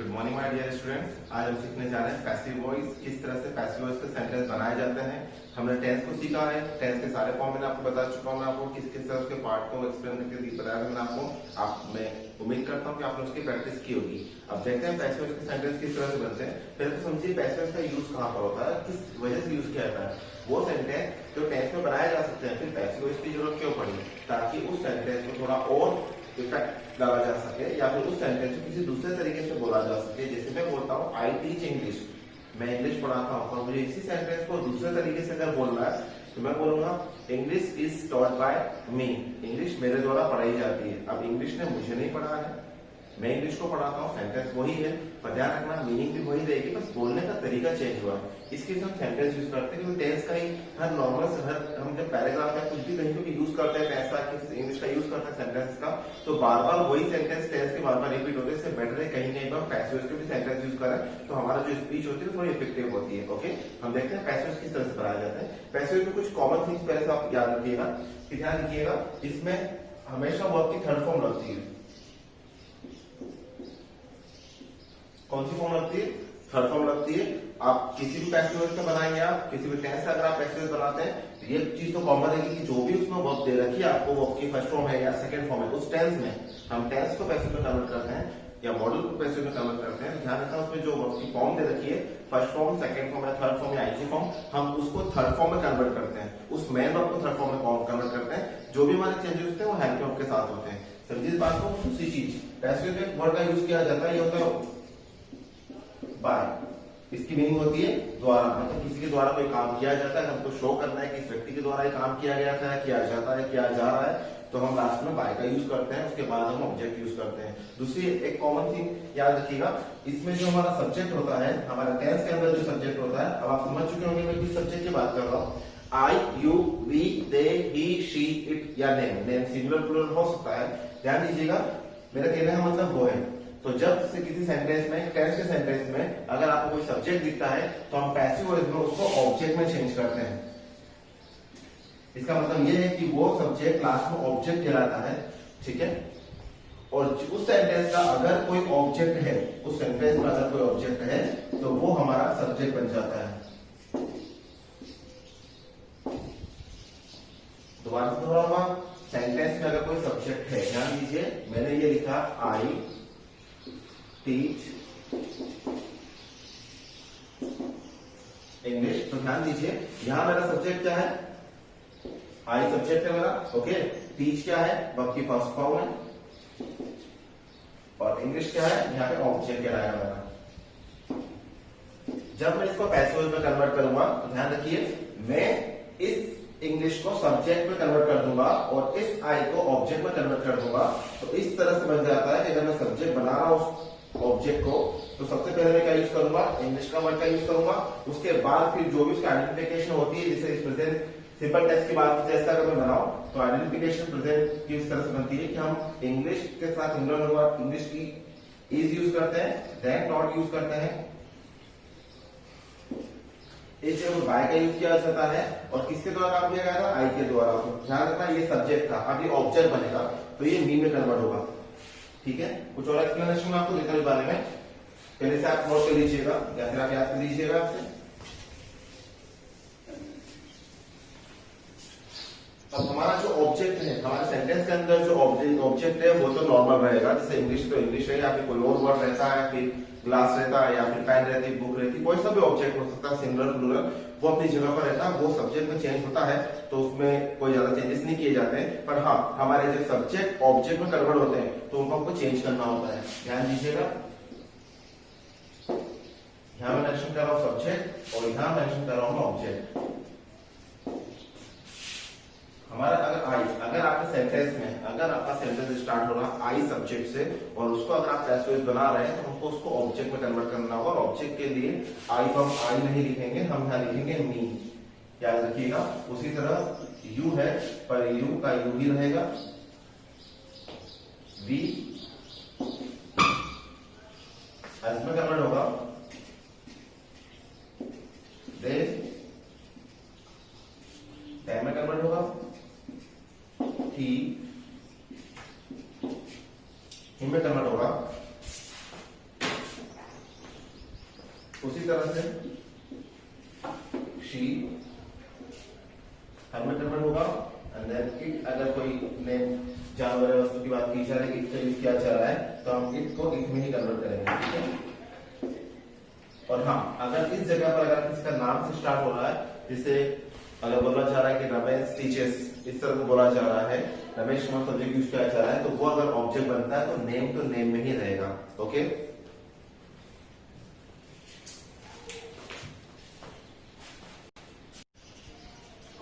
Good morning my dear students. आज हम सीखने जा रहे हैं पैसिव वॉइस, किस तरह से पैसिव वॉइस के सेंटेंस बनाए जाते हैं। हमने टेंस को सीखा है, टेंस के सारे फॉर्म मैंने आपको बता चुका हूं, मैं आपको किस किस तरह उसके पार्ट को एक्सप्लेन करके बताया मैंने आपको। मैं उम्मीद करता हूं कि आपने उसकी प्रैक्टिस की होगी। अब देखते हैं पैसिव वॉइस के सेंटेंस किस तरह से बनते हैं। पहले तो समझिए पैसिव वॉइस का यूज कहां पर होता है, किस वजह से यूज किया जाता है। वो सेंटेंस जो टेंस में बनाए जा सकते हैं, फिर पैसिव वॉइस की जरूरत क्यों पड़ी, ताकि उस सेंटेंस को थोड़ा और इफेक्ट डाला जा सके या फिर उस सेंटेंस को किसी दूसरे तरीके से बोला जा सके। जैसे मैं बोलता हूँ आई टीच इंग्लिश, मैं इंग्लिश पढ़ाता हूँ, और मुझे इसी सेंटेंस को दूसरे तरीके से अगर बोलना है तो मैं बोलूंगा English is taught by me, English मेरे द्वारा पढ़ाई जाती है। अब इंग्लिश ने मुझे नहीं पढ़ा है, मैं इंग्लिश को पढ़ाता हूँ, सेंटेंस वही है, पर ध्यान रखना मीनिंग भी वही रहेगी, बस बोलने का तरीका चेंज हुआ है। इसके लिए हम सेंटेंस यूज करते हैं, क्योंकि टेंस का ही हर नॉर्मल हर हम जब पैराग्राफ या कुछ भी कहीं पे भी यूज करते हैं टेंस का, इंग्लिश का यूज करते हैं सेंटेंस का, तो बार बार वही सेंटेंस टेंस के बार बार रिपीट होते हैं। इससे बेटर है कहीं कहीं पर पैसिव वॉइस के भी सेंटेंस यूज करें, तो हमारा जो स्पीच होती है थोड़ी इफेक्टिव होती है। ओके, हम देखते हैं पैसिव वॉइस किस तरह से बनाए जाते हैं। पैसिव वॉइस में कुछ कॉमन थिंग्स पहले से आप याद रखिएगा, ध्यान रखिएगा, इसमें हमेशा वर्ब की थर्ड फॉर्म लगती है। कौन सी फॉर्म लगती है? थर्ड फॉर्म लगती है। आप किसी भी पैसिव वॉइस का बनाएंगे, आप किसी भी टेंस का अगर आप पैसिव वॉइस बनाते हैं, तो ये चीज तो कॉमन है कि जो भी उसमें वर्ब दे रखी है आपको, वर्ब की फर्स्ट फॉर्म है या सेकंड फॉर्म है, उस टेंस में हम टेंस को पैसिव में कन्वर्ट करते हैं या मॉडल को पैसिव में कन्वर्ट करते हैं। ध्यान रखना उसमें जो वर्ब की फॉर्म दे रखी है, फर्स्ट फॉर्म, सेकंड फॉर्म या थर्ड फॉर्म या आईजी फॉर्म, हम उसको थर्ड फॉर्म में कन्वर्ट करते हैं, उस मेन वर्ब को थर्ड फॉर्म में कन्वर्ट करते हैं। जो भी हमारे चेंजेस होते हैं वो हेल्प वर्ब के साथ होते हैं। समझिए इस बात को। दूसरी चीज पैसिव में वर्ड का यूज किया जाता है, ये होता है बाय, इसकी मीनिंग होती है द्वारा, मतलब किसी के द्वारा कोई काम किया जाता है, हमको शो करना है कि इस व्यक्ति के द्वारा ये काम किया गया था, किया जाता है, किया जा रहा है, तो हम लास्ट में बाय का यूज करते हैं, उसके बाद हम ऑब्जेक्ट यूज करते हैं। दूसरी एक कॉमन थिंग याद रखिएगा, इसमें जो हमारा सब्जेक्ट होता है, हमारा टेंस के अंदर जो सब्जेक्ट होता है, अब आप समझ चुके होंगे मैं किस सब्जेक्ट की बात कर रहा हूँ। I, you, we, they, he, she, it या नेम। नेम सिंगुलर प्लूरल हो सकता है, ध्यान दीजिएगा, मेरा कहने का मतलब वो है। तो जब से किसी सेंटेंस में, टेंस के सेंटेंस में अगर आपको कोई सब्जेक्ट दिखता है, तो हम पैसिव वॉइस में उसको ऑब्जेक्ट में चेंज करते हैं। इसका मतलब यह है कि वो सब्जेक्ट लास्ट में ऑब्जेक्ट कहलाता है, ठीक है। और उस सेंटेंस का अगर कोई ऑब्जेक्ट है, उस सेंटेंस में अगर कोई ऑब्जेक्ट है, तो वो हमारा सब्जेक्ट बन जाता है। दोबारा से दोहराऊंगा, सेंटेंस में अगर कोई सब्जेक्ट है, ध्यान दीजिए, मैंने ये लिखा आई टीच इंग्लिश, तो ध्यान दीजिए यहां मेरा सब्जेक्ट क्या है, आई सब्जेक्ट है मेरा, ओके। टीच क्या है, वर्ब की फर्स्ट फॉर्म है, और इंग्लिश क्या है, यहाँ पे ऑब्जेक्ट कहलाएगा मेरा। जब मैं इसको पैसिव वॉइस में कन्वर्ट करूंगा, तो ध्यान रखिए, मैं इस इंग्लिश को सब्जेक्ट में कन्वर्ट कर दूंगा और इस आई को ऑब्जेक्ट में कन्वर्ट कर दूंगा। तो इस तरह से बन जाता है कि अगर मैं सब्जेक्ट बना रहा हूं ऑब्जेक्ट को, तो सबसे पहले मैं क्या यूज करूंगा, इंग्लिश का वर्ड का यूज करूंगा। उसके बाद फिर जो भी उसकी आइडेंटिफिकेशन होती है, जैसे प्रेजेंट सिंपल टेक्स्ट की बात जैसा अगर मैं बनाऊं, तो आइडेंटिफिकेशन प्रेजेंट की इस तरह से बनती है कि हम इंग्लिश के साथ इंग्लिश की इज यूज करते हैं, देन नॉट यूज करते हैं, इस जगह बाय का यूज किया जाता है, और किसके द्वारा काम किया गया था, आई के द्वारा। तो ध्यान रखना ये सब्जेक्ट था, अब ये ऑब्जेक्ट बनेगा, तो ये मी में कन्वर्ट होगा, ठीक है। कुछ और एक्सप्लेनेशन आपको देता हूं इस बारे में, पहले से आप नोट कर लीजिएगा या फिर आप याद कर लीजिएगा आपसे। अब हमारा जो ऑब्जेक्ट है, हमारे सेंटेंस के अंदर जो ऑब्जेक्ट है, वो तो नॉर्मल रहेगा, जैसे इंग्लिश तो इंग्लिश है, या फिर कोई और वर्ड रहता है, फिर ग्लास रहता है, या फिर पेन रहती है, बुक रहती है, कोई सा भी ऑब्जेक्ट हो सकता है, सिंगुलर प्लूरल, वो अपनी जगह पर रहता है। वो सब्जेक्ट में चेंज होता है, तो उसमें कोई ज्यादा चेंजेस नहीं किए जाते हैं, पर हाँ हमारे जो सब्जेक्ट ऑब्जेक्ट में कन्वर्ट होते हैं, तो उनको हमको चेंज करना होता है। ध्यान दीजिएगा, यहां मैं मेंशन कर रहा हूं सब्जेक्ट और यहां मेंशन कर रहा हूं ऑब्जेक्ट। हमारा अगर आपके सेंटेंस में, अगर आपका सेंटेंस स्टार्ट हो रहा आई सब्जेक्ट से, और उसको अगर आप पैसिव वॉइस बना रहे हैं, तो हमको उसको ऑब्जेक्ट में कन्वर्ट करना होगा। और ऑब्जेक्ट के लिए आई को हम आई नहीं लिखेंगे, हम यहां लिखेंगे मी, याद रखिएगा। उसी तरह यू है, पर यू का यू ही रहेगा, वी इसमें कन्वर्ट होगा, दे में कन्वर्ट होगा, ही में कन्वर्ट होगा, उसी तरह से शी हर में कन्वर्ट होगा। एंड देन इट, अगर कोई नेम जानवर या वस्तु की बात की जा रही है, इट का यूज किया जा रहा है, तो हम इट को इट में ही कन्वर्ट करेंगे, ठीक है। और हाँ, अगर इस जगह पर अगर किसी का नाम से स्टार्ट हो रहा है, जैसे अगर बोला जा रहा है कि रमेश टीचर्स, इस तरह से बोला जा रहा है, रमेश नाम सब्जेक्ट यूज किया जा रहा है, तो वो अगर ऑब्जेक्ट बनता है तो नेम में ही रहेगा। ओके,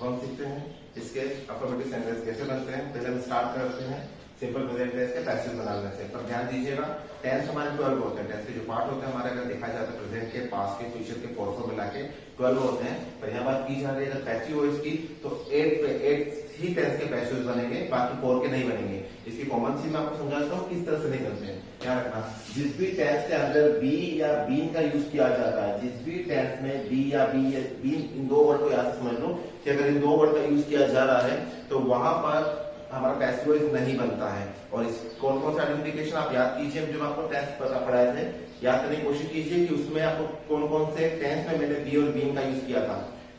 हम सीखते हैं इसके अफर्मेटिव सेंटेंस कैसे बनते हैं। पहले हम स्टार्ट करते हैं सिंपल प्रेजेंट टेंस के पैसिव बनाने से। पर ध्यान दीजिएगा, टेंस हमारे 12 होते हैं। टेंस के जो पार्ट होते हैं हमारे, अगर देखा जाता है प्रेजेंट के, पास्ट के, फ्यूचर के, फॉर मिला के 12 होते हैं। पर यहाँ बात की जा रही है अगर पैसिव वॉइस की, तो 8 ही टेंस के पैसिव बनेंगे, बाकी 4 के नहीं बनेंगे। इसकी कॉमन सी मैं आपको समझाता हूँ किस तरह से नहीं बनते हैं। ध्यान रखना, जिस भी टेंस के अंदर बी या बीन का यूज किया जाता है, जिस भी टेंस में बी या बीन, इन दो वर्ड को याद समझ लो कि अगर इन दो वर्ड का यूज किया जा रहा है तो वहां पर हमारा पैसिव वॉइस नहीं बनता है। और इस कौन कौन सा आइडेंटिफिकेशन आप याद कीजिए, जो आपको टेंस पढ़ाए थे, याद करने की कोशिश कीजिए कि उसमें आपको कौन कौन से टेंस में मैंने बी और बीन का यूज किया था।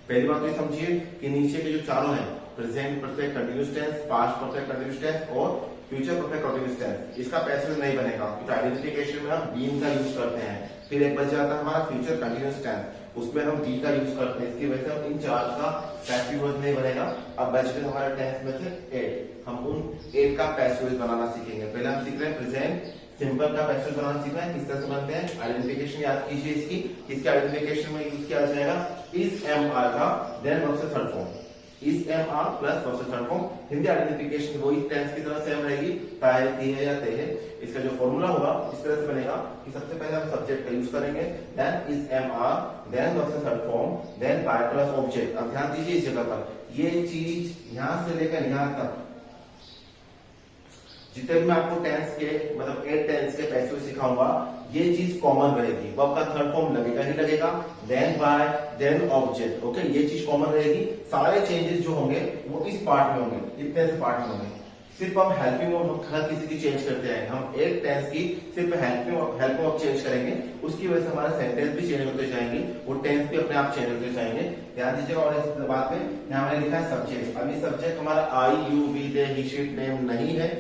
पहली बात तो ये समझिए कि नीचे के जो चारों हैं, present perfect continuous tense, past perfect continuous tense और फ्यूचर परफेक्ट कंटिन्यूअस टेंस, इसका पैसिव नहीं बनेगा क्योंकि आइडेंटिफिकेशन में हम बीन का यूज करते हैं। फिर एक बच जाता है हमारा फ्यूचर कंटिन्यूअस टेंस, उसमें हम बी का यूज करते हैं। इसकी वजह से हम इन चार का पैसिव वॉइस नहीं बनेगा। अब बच गए हमारे टेंस में से 8, हम उन 8 का पैसिव वॉइस बनाना सीखेंगे। पहले हम सीख रहे हैं प्रेजेंट सिंपल का पैसिव बनाना सीख रहे हैं, किस तरह से बनते हैं। आइडेंटिफिकेशन याद कीजिए इसकी, इसके आइडेंटिफिकेशन में यूज किया जाएगा इस एम आर का, देन वर्ब से थर्ड फॉर्म, इस एम आर प्लस वर्ब से थर्ड फॉर्म। हिंदी आइडेंटिफिकेशन वही टेंस की तरह सेम रहेगी, ताए ती है या ते है। इसका जो फॉर्मूला होगा इस तरह से बनेगा कि सबसे पहले हम सब्जेक्ट का यूज करेंगे, then is am are, then verb से third form, then by plus object. अब ध्यान दीजिए इस जगह पर, ये चीज यहां से लेकर यहां तक जितने भी मैं आपको टेंस के मतलब 8 टेंस के पैसिव सिखाऊंगा, ये चीज कॉमन रहेगी। वर्ब का थर्ड फॉर्म लगेगा ही लगेगा, then by, then object. Okay, ये चीज कॉमन रहेगी। सारे चेंजेस जो होंगे वो इस पार्ट में होंगे, इतने से पार्ट में होंगे। सिर्फ हम हेल्पिंग वर्ब हर किसी की चेंज करते हैं, हम एक टेंस की सिर्फ हेल्पिंग वर्ब चेंज करेंगे, उसकी वजह से हमारे सेंटेंस भी चेंज होते जाएंगे, वो टेंस भी अपने आप चेंज होते जाएंगे। ध्यान दीजिएगा। और इस बात में यहाँ मैंने लिखा है सब्जेक्ट। अभी सब्जेक्ट हमारा I, you, we, they, he, she, name नहीं है।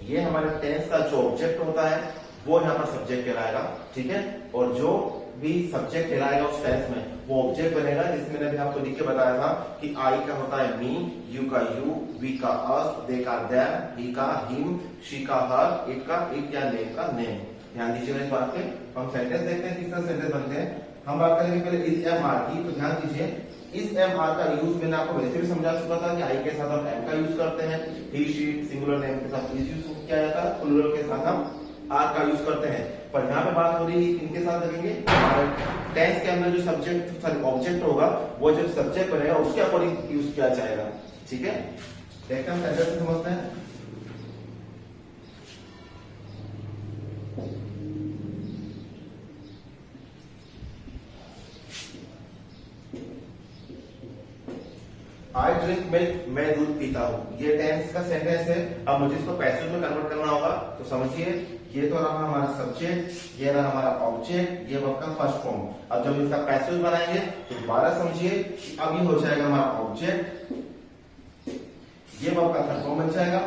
ये हमारे टेंस का जो ऑब्जेक्ट होता है वो यहाँ पर सब्जेक्ट कहलाएगा, ठीक है। और जो भी सब्जेक्ट कहलाएगा उस टेंस में वो ऑब्जेक्ट बनेगा, जिसमें मैंने आपको लिख के बताया था कि आई का होता है मी, यू का यू, वी का अस, दे का देम, ही का हिम, शी का हर, इट का इट या नेम का नेम। ध्यान दीजिएगा इस बात पे। हम सेंटेंस देखते हैं किस तरह सेंटेंस बनते हैं। हम बात करेंगे पहले इस एम आर की, तो ध्यान दीजिए इस एम आर का यूज मैंने आपको वैसे भी समझा चुका था कि आई के साथ हम एम का यूज करते हैं, ही, शी, सिंगुलर नेम के साथ इस यूज किया जाता है, प्लूरल के साथ हम आर का यूज करते हैं। पर यहाँ पे बात हो रही है किनके साथ लगेंगे, टेंस के अंदर जो सब्जेक्ट सॉरी ऑब्जेक्ट होगा, वो जो सब्जेक्ट बनेगा उसके अकॉर्डिंग यूज किया जाएगा, ठीक है। देखते हैं सेंटेंस समझते हैं। आई ड्रिंक मिल्क, मैं दूध पीता हूँ। ये टेंस का सेंटेंस है। अब मुझे इसको पैसिव में कन्वर्ट करना होगा, तो समझिए ये तो रहा हमारा सब्जेक्ट, ये रहा हमारा ऑब्जेक्ट, ये वर्ब का फर्स्ट फॉर्म। अब जब इसका पैसिव बनाएंगे तो दोबारा समझिए कि अब ये हो जाएगा हमारा ऑब्जेक्ट, ये वर्ब का थर्ड फॉर्म बन जाएगा।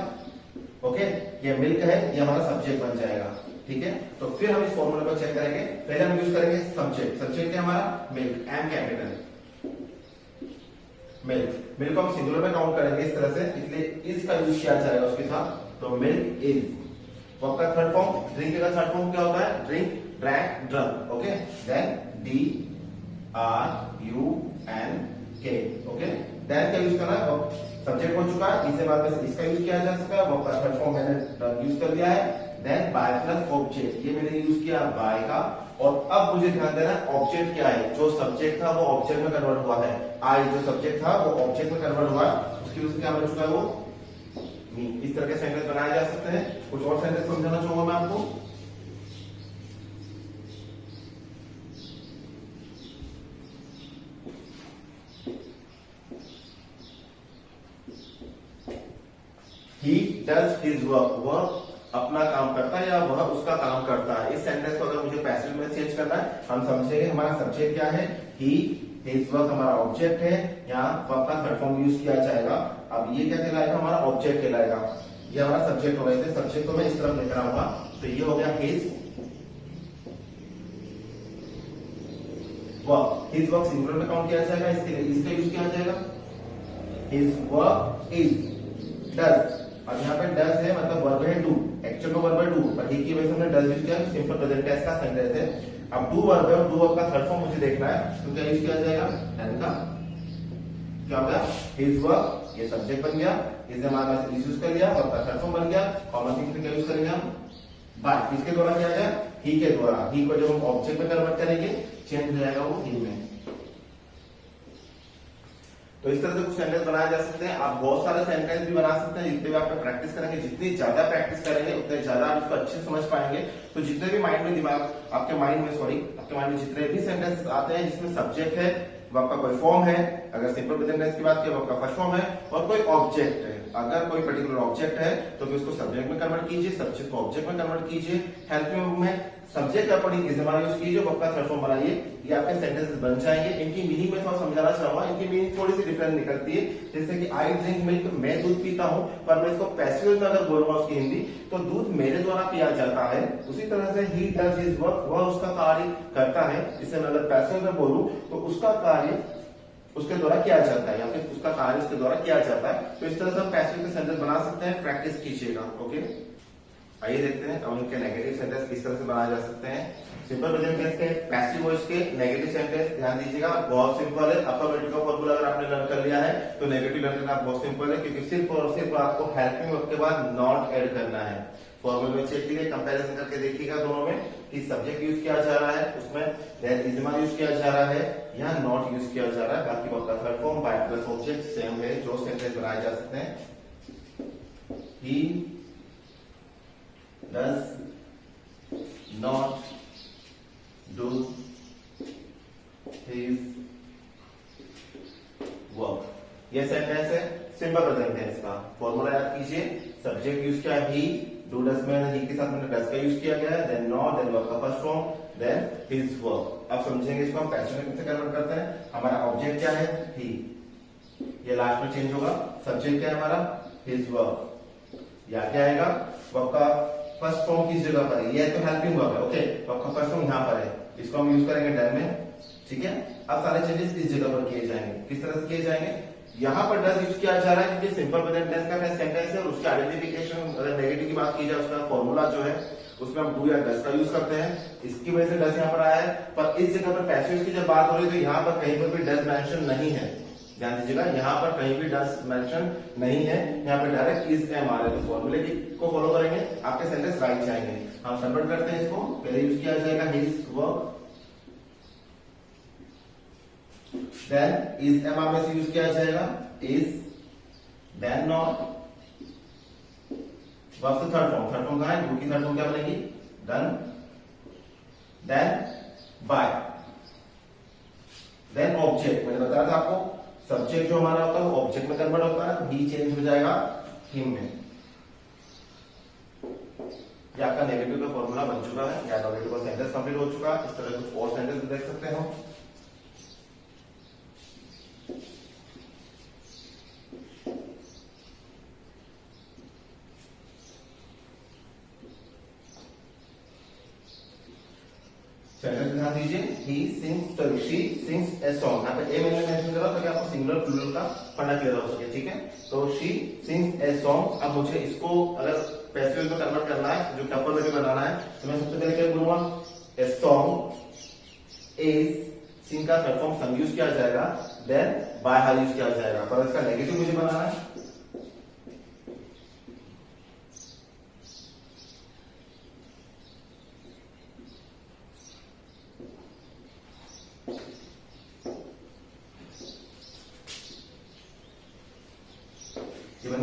ओके, ये मिल्क है, ये हमारा सब्जेक्ट बन जाएगा, ठीक है। तो फिर हम इस फॉर्मूले को चेक करेंगे। पहले हम यूज करेंगे सब्जेक्ट। सब्जेक्ट क्या हमारा milk, M capital, milk. Milk को हम सिंगुलर में काउंट करेंगे इस तरह से, इसलिए इस का यूज किया जाएगा उसके साथ। तो मिल्क इज। वर्ब का थर्ड फॉर्म, ड्रिंक का थर्ड फॉर्म क्या होता है, drink, drank, drunk. Okay, then D R U N K. Okay, then क्या यूज करना है, सब्जेक्ट हो चुका है, इसके बाद में इसका यूज किया जा सकता है। वर्ब का थर्ड फॉर्म मैंने यूज कर दिया है। देन बाय प्लस ऑब्जेक्ट, ये मैंने यूज किया बाय का। और अब मुझे ध्यान देना ऑब्जेक्ट क्या है, जो सब्जेक्ट था वो ऑब्जेक्ट में कन्वर्ट हुआ है। आई जो सब्जेक्ट था वो ऑब्जेक्ट में कन्वर्ट हुआ है, उसकी वजह से क्या बन चुका है वो मी। इस तरह के सेंटेंस बनाए जा सकते हैं। कुछ और सेंटेंस समझाना चाहूंगा मैं आपको। He does his work, वह अपना काम करता है या वह उसका काम करता है। इस सेंटेंस को अगर मुझे पैसिव में में चेंज करना है। हम समझेंगे हमारा सब्जेक्ट क्या है, ही, हिज वर्क हमारा ऑब्जेक्ट है, यहाँ वर्ब का थर्ड फॉर्म यूज किया जाएगा। अब ये क्या कहलाएगा, हमारा ऑब्जेक्ट कहलाएगा, ये हमारा सब्जेक्ट हो गया। सब्जेक्ट को मैं इस तरफ लेकर आऊंगा, तो ये हो गया his work. His work singular में काउंट किया जाएगा, इसके लिए इसका यूज किया जाएगा, हिज वर्क इज डज। अब यहाँ पे डज है मतलब वर्ब है डू, एक्चुअल में वर्ब है डू, पर ही की वजह से हमने डज यूज किया, सिंपल प्रेजेंट टेंस का सेंटेंस है। अब डू वर्ब है और डू वर्ब का थर्ड फॉर्म मुझे देखना है, तो क्या यूज किया जाएगा, डन का क्या हो गया, हिज वर्क, ये सब्जेक्ट बन गया, हिज हमारे पास यूज कर लिया, वर्ब का थर्ड फॉर्म बन गया। कॉमन थिंग क्या यूज करेंगे हम, बाय, किसके द्वारा किया गया, ही के द्वारा। ही को जब हम ऑब्जेक्ट में कन्वर्ट करेंगे चेंज हो जाएगा वो ही में। तो इस तरह से कुछ सेंटेंस बनाए जा सकते हैं। आप बहुत सारे सेंटेंस भी बना सकते हैं, जितने भी आप प्रैक्टिस करेंगे, जितनी ज्यादा प्रैक्टिस करेंगे उतने ज्यादा आप इसको अच्छे समझ पाएंगे। तो जितने भी माइंड में दिमाग आपके माइंड में जितने भी सेंटेंस आते हैं जिसमें सब्जेक्ट है, वर्ब का कोई फॉर्म है, अगर सिंपल प्रेजेंट टेंस की बात करें वर्ब का फर्स्ट फॉर्म है, और कोई ऑब्जेक्ट है, अगर कोई पर्टिकुलर ऑब्जेक्ट है तो फिर उसको सब्जेक्ट में कन्वर्ट कीजिए, सब्जेक्ट को ऑब्जेक्ट में कन्वर्ट कीजिए, हेल्पिंग में सब्जेक्ट का अकॉर्डिंग इज हमारा यूज कीजिए, वर्ब का थर्ड फॉर्म बनाइए, ये आपके सेंटेंसेस बन जाएंगे। इनकी मीनिंग में थोड़ा समझाना चाहूंगा, इनकी मीनिंग थोड़ी सी डिफरेंट निकलती है। जैसे कि आई ड्रिंक मिल्क, मैं दूध पीता हूं, पर मैं इसको पैसिव में अगर बोलूंगा उसकी हिंदी, तो दूध मेरे द्वारा पिया जाता है। उसी तरह से ही डज हिज वर्क, वह उसका कार्य करता है। इसे मैं अगर पैसिव में बोलूं तो उसका कार्य उसके द्वारा किया जाता है, या फिर उसका कार्य उसके द्वारा किया जाता है। तो इस तरह से हम पैसिव के सेंटेंस बना सकते हैं, प्रैक्टिस कीजिएगा। ओके, आइए देखते हैं अब इनके नेगेटिव सेंटेंस किस तरह से बनाए जा सकते हैं। सिंपल प्रेजेंट टेंस के पैसिव वॉइस के नेगेटिव सेंटेंस ध्यान दीजिएगा, बहुत सिंपल है। अफर्मेटिव का फॉर्मूला अगर आपने लर्न कर लिया है तो नेगेटिव लर्न करना बहुत सिंपल है, क्योंकि सिर्फ और सिर्फ आपको हेल्पिंग वर्ब के बाद नॉट ऐड करना है। फॉर्मूले में चेक कीजिए, कंपैरिजन करके देखिएगा दोनों में कि सब्जेक्ट यूज किया जा रहा है, उसमें दैट इज यूज किया जा रहा है, यहाँ नॉट यूज किया जा रहा है। बाकी वर्ब का third form by plus object same है, जो सेंटेंस बनाए जा सकते हैं। He does not do his work, ये सेंटेंस है सिंपल प्रेजेंट टेंस का। फॉर्मूला याद कीजिए, सब्जेक्ट यूज किया ही, डू डज में ही के साथ मैंने डज का यूज किया गया है, देन नॉट, देन वर्ब का first form, then his work. अब समझेंगे इसको हम पैसिव में कैसे कन्वर्ट करते हैं। हमारा ऑब्जेक्ट क्या है, ही, ये लास्ट में चेंज होगा। सब्जेक्ट क्या है हमारा, हिज वर्क, या क्या आएगा, वर्ब का फर्स्ट फॉर्म किस जगह पर है, ये तो हेल्पिंग वर्ब है, ओके, वर्ब का फर्स्ट फॉर्म यहाँ पर है, इसको हम यूज करेंगे डन में, ठीक है। अब सारे चेंजेस इस जगह पर किए जाएंगे, किस तरह से किए जाएंगे, यहाँ पर डज यूज किया जा रहा है क्योंकि सिंपल प्रेजेंट टेंस का सेंटेंस है और उसकी आइडेंटिफिकेशन, अगर नेगेटिव की बात की जाए उसका फॉर्मूला जो है उसमें हम डू या डज का यूज करते हैं, इसकी वजह से डज यहाँ पर आया है। पर इस जगह पर पैसिव की जब बात हो रही है तो यहाँ पर कहीं पर भी डज मेंशन नहीं है, ध्यान दीजिएगा, यहाँ पर कहीं भी डज मेंशन नहीं है, यहाँ पर डायरेक्ट इज एम आ रहा है। तो फॉर्मूले को फॉलो करेंगे, आपके सेंटेंस राइट जाएंगे। हम कन्वर्ट करते हैं इसको, पहले यूज किया जाएगा his work, then is am में से यूज किया जाएगा इज, देन नॉट, वर्ब से थर्ड फॉर्म कहां है, डू की थर्ड फॉर्म क्या बनेगी, done, then by, then object. मैंने बताया था आपको सब्जेक्ट जो हमारा होता है वो ऑब्जेक्ट में कन्वर्ट होता है, ही चेंज हो जाएगा हिम में। ये आपका नेगेटिव का फॉर्मूला बन चुका है, या ऑलरेडी वो सेंटेंस कंप्लीट हो चुका है। इस तरह कुछ और सेंटेंस देख सकते हो। सेंटेंस ध्यान दीजिए, he sings, sorry she sings a song, यहाँ पे ए मैंने मेंशन करा ताकि आपको सिंगुलर प्लूरल का पढ़ना क्लियर हो सके, ठीक है। तो शी सिंग्स ए सॉन्ग। अब मुझे इसको अगर पैसिव में कन्वर्ट करना है, जो कैपर में बनाना है, तो मैं सबसे पहले क्या बोलूंगा, ए सॉन्ग इज, सिंग का थर्ड फॉर्म संग यूज किया जाएगा, देन बाय हर यूज किया जाएगा। पर इसका नेगेटिव मुझे बनाना है,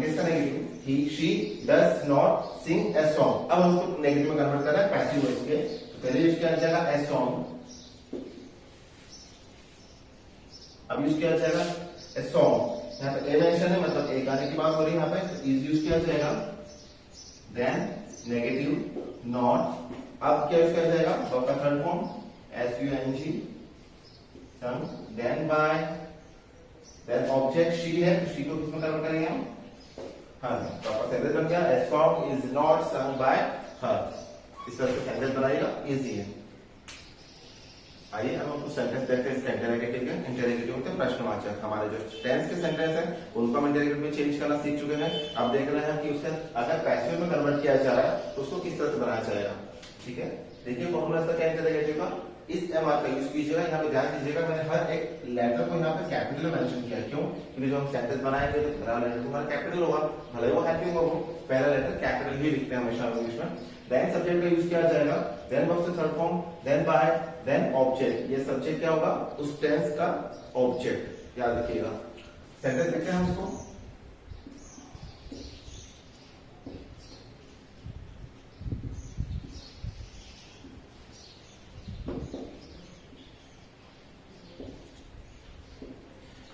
इसका negative, he she does not sing a song. अब हम उसको नेगेटिव में कन्वर्ट करना है पैसिव वॉइस के, तो पहले यूज किया जाएगा ए सॉन्ग, अब यूज किया जाएगा ए सॉन्ग। यहाँ पे ए मेंशन है मतलब एक गाने की बात हो रही है, यहाँ पे इज यूज किया जाएगा, देन नेगेटिव नॉट, अब क्या यूज किया जाएगा, वर्ब का third form SUNG sung, then by, then object she है, तो शी को किसमें कन्वर्ट करेंगे हम, हाँ प्रॉपर सेंटेंस बन गया, a song is not sung by her, इस तरह से सेंटेंस बनाइएगा, इजी है। आइए अब हम कुछ सेंटेंस देखते हैं इसका इंटरोगेटिव के। इंटरोगेटिव मतलब प्रश्नवाचक। हमारे जो टेंस के सेंटेंस है उनको हम इंटरोगेटिव में चेंज करना सीख चुके हैं। अब देख रहे हैं कि उसे अगर पैसिव में कन्वर्ट किया जा रहा है तो उसको किस तरह से बनाया जाएगा। ठीक है, देखिए फॉर्मूला इसका क्या इंटरोगेटिव का, इस एमआर का यूज कीजिएगा। यहाँ पे ध्यान दीजिएगा, मैंने हर एक लेटर को यहाँ पे कैपिटल में मेंशन किया। क्यों, क्योंकि जो हम सेंटेंस बनाएंगे तो पहला लेटर तुम्हारा कैपिटल होगा, भले वो हेल्पिंग हो, पहला लेटर कैपिटल ही लिखते हैं हमेशा इंग्लिश में। देन सब्जेक्ट का यूज किया जाएगा, देन वर्ब से third form, then by, then object. ये सब्जेक्ट क्या होगा, उस टेंस का ऑब्जेक्ट, याद रखिएगा। सेंटेंस लिखते हैं हम उसको,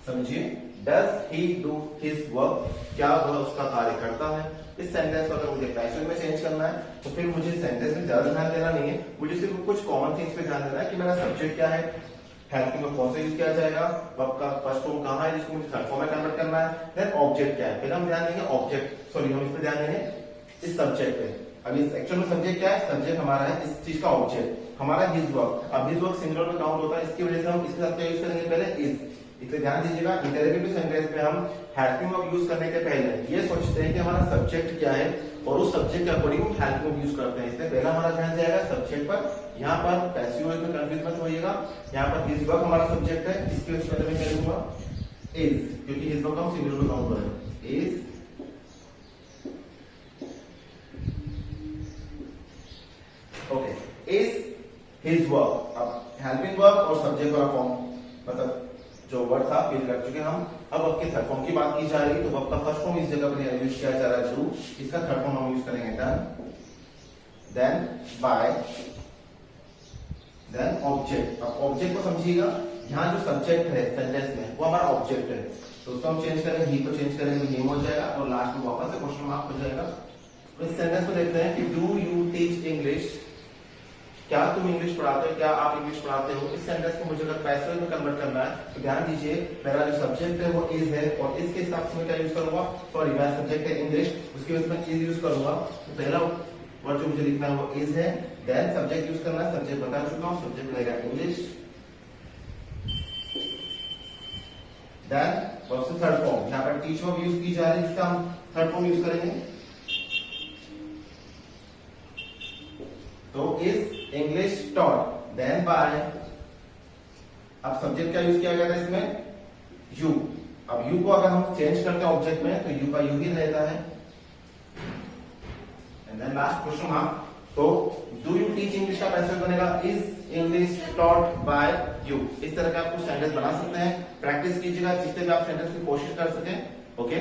समझिए, does he do his work, क्या वह उसका कार्य करता है। इस सेंटेंस को अगर मुझे पैसिव में चेंज करना है तो फिर मुझे सेंटेंस में ज्यादा ध्यान देना नहीं है, मुझे सिर्फ कुछ कॉमन थिंग्स पे ध्यान देना है कि मेरा सब्जेक्ट क्या है, हेल्पिंग में कौन सा यूज किया जाएगा, वर्ब का फर्स्ट फॉर्म कहाँ है जिसको मुझे थर्ड फॉर्म में कन्वर्ट करना है, देन ऑब्जेक्ट क्या है। फिर हम ध्यान देंगे ऑब्जेक्ट, सॉरी हम इस पर ध्यान देंगे इस सब्जेक्ट पे। अब इस एक्चुअल में सब्जेक्ट क्या है, सब्जेक्ट हमारा है इस चीज का ऑब्जेक्ट, हमारा हिज वर्क। अब हिज वर्क सिंगुलर में काउंट होता है, इसकी वजह से हम इसके साथ क्या यूज करेंगे, पहले इज। इसे ध्यान दीजिएगा, इंटरोगेटिव सेंटेंस में हम हेल्पिंग वर्ब यूज करने के पहले ये सोचते हैं कि हमारा सब्जेक्ट क्या है और उस सब्जेक्ट के अकॉर्डिंग हम हेल्पिंग वर्ब यूज करते हैं। इसलिए पहला हमारा ध्यान जाएगा सब्जेक्ट पर। यहाँ पर पैसिव वॉइस में कंफ्यूज मत होइएगा, यहाँ पर हिज वर्क हमारा सब्जेक्ट है, इसके वजह से मैं क्या लूंगा इज, क्योंकि हिज वर्क हम सिंगुलर में काउंट करेंगे, is okay, is his work. अब हेल्पिंग वर्ब और सब्जेक्ट वाला फॉर्म मतलब जो वर्ड था फिल कर चुके हम। अब वर्ब के थर्ड फॉर्म की बात की जा रही है, तो वर्ब का फर्स्ट फॉर्म इस जगह पर यूज किया जा रहा है डू, इसका थर्ड फॉर्म हम यूज करेंगे done, then by, then object. अब ऑब्जेक्ट को समझिएगा, यहाँ जो सब्जेक्ट है सेंटेंस में वो हमारा ऑब्जेक्ट है, तो उसको हम चेंज करेंगे, ही को चेंज करेंगे तो नेम हो जाएगा और लास्ट में वापस से क्वेश्चन मार्क हो जाएगा। तो इस सेंटेंस में देखते हैं कि डू यू टीच इंग्लिश, क्या तुम इंग्लिश पढ़ाते हो, क्या आप इंग्लिश पढ़ाते हो। इस सेंटेंस को मुझे अगर पैसिव में कन्वर्ट करना है तो ध्यान दीजिए, मेरा जो सब्जेक्ट है वो इज है और इसके हिसाब से मैं क्या यूज करूंगा, सॉरी मेरा सब्जेक्ट है इंग्लिश, उसके वजह से मैं इज यूज करूंगा। तो पहला वर्ड जो मुझे लिखना है वो इज है, देन सब्जेक्ट यूज करना है, सब्जेक्ट बता चुका हूं, सब्जेक्ट रहेगा इंग्लिश, देन वर्ब से थर्ड फॉर्म। यहाँ पर टीच वर्ब यूज की जा रही है, इसका हम थर्ड फॉर्म यूज करेंगे, तो is English taught, then by. अब सब्जेक्ट क्या यूज किया गया था इसमें, यू। अब यू को अगर हम चेंज करते हैं ऑब्जेक्ट में तो यू का यू ही रहता है, and then last question mark. तो डू यू टीच इंग्लिश का पैसिव बनेगा is English taught by you. इस तरह का आप कुछ सेंटेंस बना सकते हैं, प्रैक्टिस कीजिएगा जिससे भी आप सेंटेंस की कोशिश कर सकें। ओके,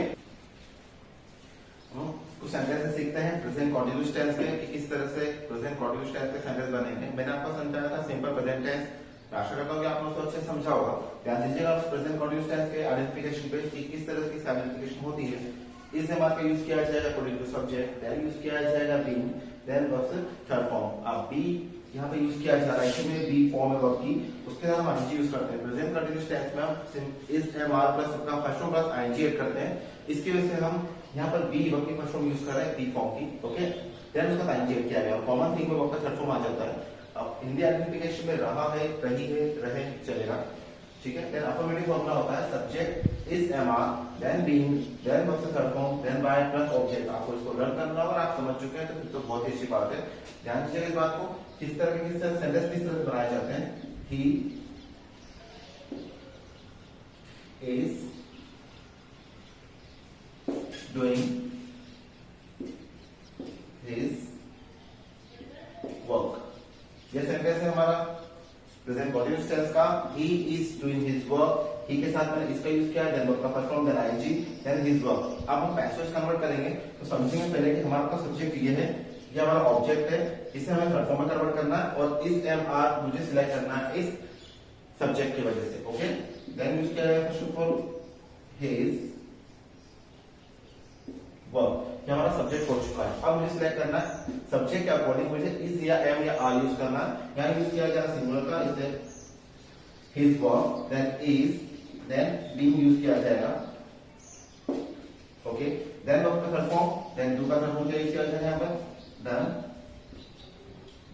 कुछ सेंटेंस सीखते हैं प्रेजेंट कॉन्टिन्यूअस टेंस के, कि किस तरह से प्रेजेंट कॉन्टिन्यूअस टेंस के सेंटेंस बनेंगे। मैंने आपको समझाया था सिंपल प्रेजेंट टेंस, आशा करता हूं कि आप लोगों को अच्छे समझा होगा। ध्यान दीजिएगा प्रेजेंट कॉन्टिन्यूअस टेंस के आइडेंटिफिकेशन पे कि किस तरह की आइडेंटिफिकेशन होती है। इस एमआर का यूज किया जाएगा according to subject, then use किया जाएगा बीइंग, देन वर्ब से थर्ड फॉर्म। अब बी यहाँ पे यूज किया जा रहा है, इसमें बी फॉर्म है वर्ब की, उसके साथ हम आईएनजी यूज करते हैं। प्रेजेंट कंटीन्यूअस टेंस में हम इस एमआर प्लस सबका first form plus ING add करते हैं, इसकी वजह से हम यहाँ पर बी वर्ब की फर्स्ट फॉर्म यूज कर रहे हैं बी फॉर्म की। ओके, देन उसका आईएनजी ऐड किया गया और कॉमन थिंग में वर्ब का थर्ड फॉर्म आ जाता है। अब हिंदी आइडेंटिफिकेशन में रहा है, रही है, रहे चलेगा, ठीक है। देन अफर्मेटिव फॉर्मूला होता है subject is am are, then being, then verb से third form, then by plus object. आपको इसको लर्न करना होगा, आप समझ चुके हैं तो फिर तो बहुत ही अच्छी बात है। ध्यान दीजिएगा इस बात को, किस तरह के सेंटेंस किस तरह से बनाए जाते हैं। He is doing his work, यह सेंटेंस है हमारा प्रेजेंट कॉन्टिन्यूअस टेंस का। He is doing his work, he के साथ मैंने इसका यूज किया, देन वर्ब का first form, then ING, then his work. अब हम पैसिव कन्वर्ट करेंगे तो समझेंगे पहले कि हमारा का सब्जेक्ट ये है, ये हमारा ऑब्जेक्ट है, इसे हमें थर्ड फॉर्म में कन्वर्ट करना है और इस एमआर मुझे सिलेक्ट करना है इस सब्जेक्ट की वजह से। ओके, देन यूज किया है first of all his verb, ये हमारा सब्जेक्ट हो चुका है। अब मुझे सिलेक्ट करना है सब्जेक्ट के अकॉर्डिंग, मुझे इज या एम या आर यूज करना है। यहाँ यूज किया गया सिंगुलर का, is his verb, then is, then being use किया जाएगा। ओके, देन वर्ब का थर्ड फॉर्म, देन डू का थर्ड फॉर्म क्या यूज किया जाएगा यहाँ पर, डन,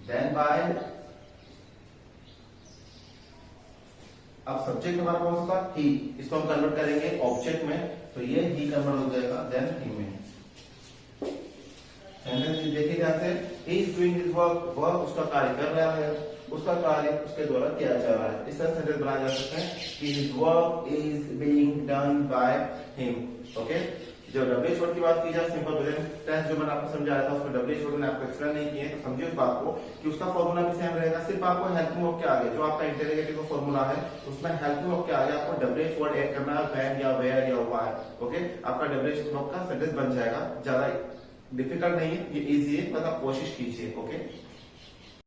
देन बाय। अब सब्जेक्ट हमारा कौन सा था, ही, इसको हम कन्वर्ट करेंगे ऑब्जेक्ट में, तो ये ही कन्वर्ट हो जाएगा देन ही में। सेंटेंस देखिए ध्यान से, ही is doing his work, work उसका कार्य कर रहा है, उसका कार्य उसके द्वारा किया जा रहा है। इस तरह सेंटेंस बनाया जा सकता है कि his work is being done by him. Okay, जो डब्ल्यूएच वर्ड की बात की जाए, सिंपल प्रेजेंट टेंस जो मैंने आपको समझाया था, उसमें डब्ल्यूएच वर्ड मैंने आपको एक्सप्लेन नहीं किए, तो समझिए उस बात को कि उसका फॉर्मूला भी सेम रहेगा, सिर्फ आपको हेल्पिंग वर्ब के आगे जो आपका इंटेरोगेटिव का फॉर्मूला है, उसमें हेल्पिंग वर्ब के आगे आपको डब्ल्यूएच वर्ड ऐड करना है, व्हेन या वेयर या व्हाई। ओके, आपका डब्ल्यूएच वर्ड का सेंटेंस बन जाएगा, ज्यादा डिफिकल्ट नहीं है, ये इजी है, बस आप कोशिश कीजिए। ओके।